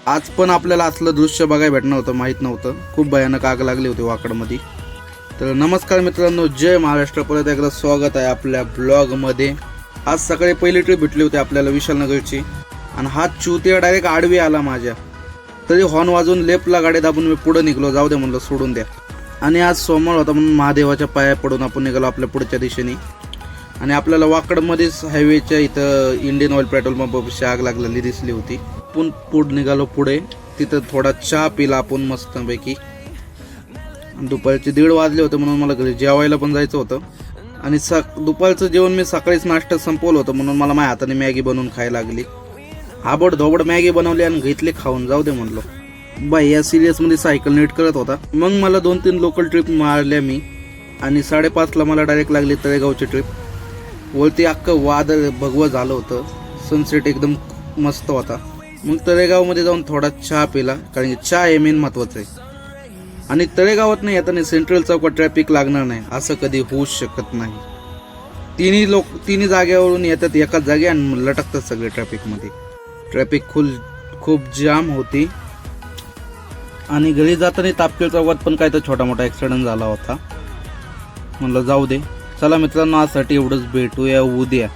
आज पण आपल्याला असलं दृश्य बघायला भेटणार होतं, माहीत नव्हतं. खूप भयानक आग लागली होती वाकडमध्ये. तर नमस्कार मित्रांनो, जय महाराष्ट्र. परत एकदा स्वागत आहे आपल्या ब्लॉगमध्ये. आज सकाळी पहिली ट्रिप भेटली होती आपल्याला विशालनगरची, आणि हा चुतिया डायरेक्ट आडवी आला माझ्या. तरी हॉर्न वाजून लेफ्टला गाडी दाबून मी पुढे निघलो. जाऊ दे म्हणलं, सोडून द्या. आणि आज सोमवार होता म्हणून महादेवाच्या पाया पडून आपण निघालो आपल्या पुढच्या दिशेने. आणि आपल्याला वाकडमध्येच हायवेच्या इथं इंडियन ऑइल पेट्रोल पंपापाशी आग लागलेली दिसली होती. आपण पुढे निघालो. पुढे तिथं थोडा चहा पिला आपण मस्तपैकी. दुपारचे 1:30 वाजले होते म्हणून मला घरी जेवायला पण जायचं होतं. आणि दुपारचं जेवण मी सकाळीच नाश्ता संपवलं होतं म्हणून मला माझ्या हाताने मॅगी बनवून खायला लागली. आबड धोबड मॅगी बनवली आणि घेतली खाऊन. जाऊ दे म्हणलो. बाई या सिरियसमध्ये सायकल नीट करत होता. मग मला 2-3 लोकल ट्रिप मारल्या मी. आणि 5:30ला मला डायरेक्ट लागली तळेगावची ट्रिप. वरती अख्खं वादळ भगवं झालं होतं. सनसेट एकदम मस्त होता. मग तळेगावमध्ये जाऊन थोडा चहा पिला, कारण की चहा हे मेन महत्वाचं आहे. आणि तळेगावात नाही येताना सेंट्रल चौकात ट्रॅफिक लागणार नाही असं कधी होऊच शकत नाही. तिन्ही जागेवरून येतात एकाच जागे आणि लटकतात सगळे ट्रॅफिकमध्ये. ट्रॅफिक खूप जाम होती. आणि घरी जाताना तापकीर चौकात पण काय तर छोटा मोठा ॲक्सिडेंट झाला होता. म्हणलं जाऊ दे. चला मित्रांनो, आजसाठी एवढंच. भेटूया उद्या.